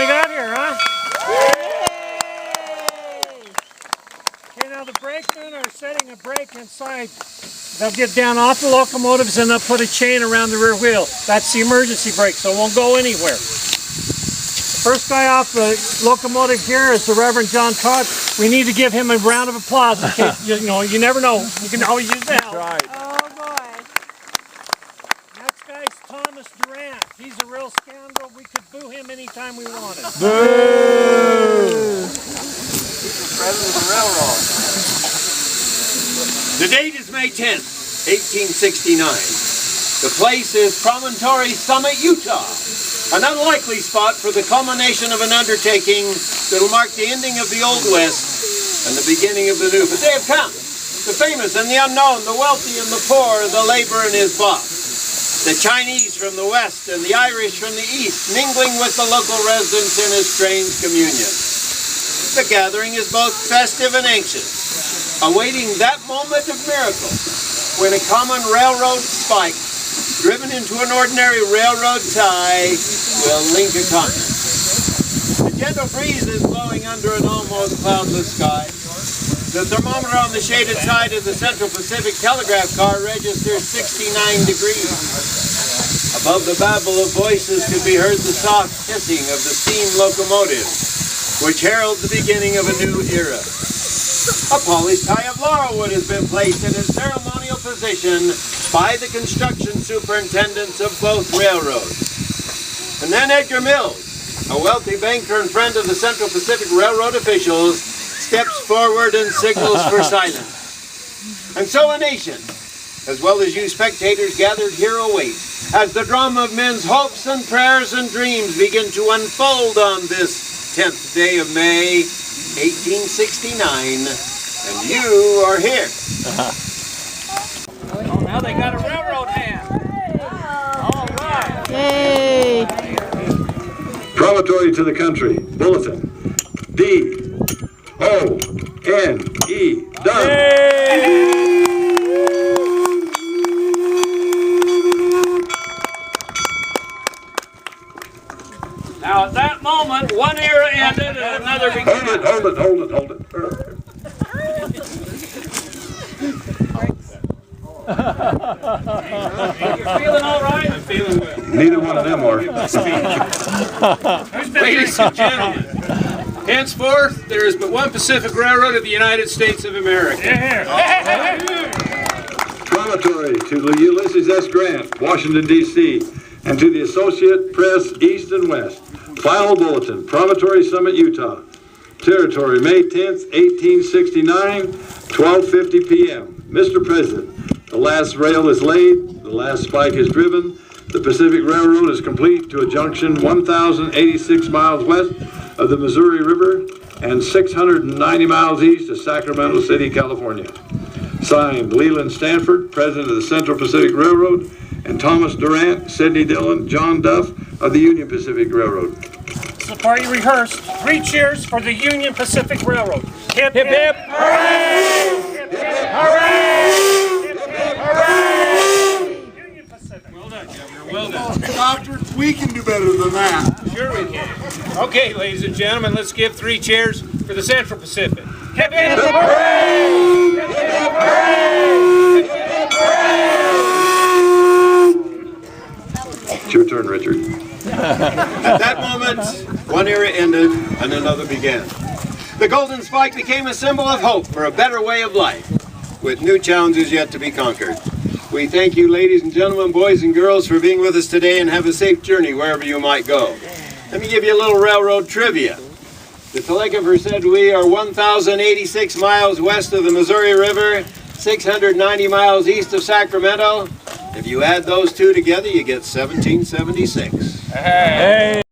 got here, huh? Okay, now the brakemen are setting a brake inside. They'll get down off the locomotives and they'll put a chain around the rear wheel. That's the emergency brake, so it won't go anywhere. First guy off the locomotive here is the Reverend John Todd. We need to give him a round of applause in case, you never know. You can always use that. Right. Oh boy. Next guy's Thomas Durant. He's a real scoundrel. We could boo him anytime we wanted. Boo! President of the railroad. The date is May 10th, 1869. The place is Promontory Summit, Utah. An unlikely spot for the culmination of an undertaking that will mark the ending of the Old West and the beginning of the New. But they have come, the famous and the unknown, the wealthy and the poor, the laborer and his boss, the Chinese from the West and the Irish from the East, mingling with the local residents in a strange communion. The gathering is both festive and anxious, awaiting that moment of miracle when a common railroad spike driven into an ordinary railroad tie will link a continent. The gentle breeze is blowing under an almost cloudless sky. The thermometer on the shaded side of the Central Pacific telegraph car registers 69 degrees. Above the babble of voices could be heard the soft hissing of the steam locomotive, which heralds the beginning of a new era. A polished tie of laurelwood has been placed in its ceremonial position by the construction superintendents of both railroads. And then Edgar Mills, a wealthy banker and friend of the Central Pacific Railroad officials, steps forward and signals for silence. And so a nation, as well as you spectators gathered here, await as the drama of men's hopes and prayers and dreams begin to unfold on this 10th day of May, 1869, and you are here. Oh, now they got a railroad hand. All right. Yay. Promontory to the country. Bulletin. D-O-N-E. Done. Now at that moment, one era ended and another began. Hold it. You feeling all right? I'm feeling well. Neither one of them are. Ladies and gentlemen, henceforth, there is but one Pacific Railroad of the United States of America. Promontory to Ulysses S. Grant, Washington, D.C., and to the Associate Press, East and West. Final bulletin, Promontory Summit, Utah. Territory, May 10th, 1869, 12:50 p.m. Mr. President, the last rail is laid, the last spike is driven, the Pacific Railroad is complete to a junction 1,086 miles west of the Missouri River and 690 miles east of Sacramento City, California. Signed, Leland Stanford, President of the Central Pacific Railroad, and Thomas Durant, Sidney Dillon, John Duff of the Union Pacific Railroad. This is the part you rehearsed. 3 cheers for the Union Pacific Railroad. Hip, hip, hip. Hooray! Hip, hip, hooray! Hip, hip, hooray! Union Pacific. Well done, Governor. Well done. Doctor, we can do better than that. Sure we can. Okay, ladies and gentlemen, let's give 3 cheers for the Central Pacific. Hip, hip, hooray! Hip, hip, hooray! Hip, hip, hooray! It's your turn, Richard. At that moment, one era ended and another began. The Golden Spike became a symbol of hope for a better way of life, with new challenges yet to be conquered. We thank you, ladies and gentlemen, boys and girls, for being with us today, and have a safe journey wherever you might go. Let me give you a little railroad trivia. The telegrapher said we are 1,086 miles west of the Missouri River, 690 miles east of Sacramento. If you add those two together, you get 1776. Hey.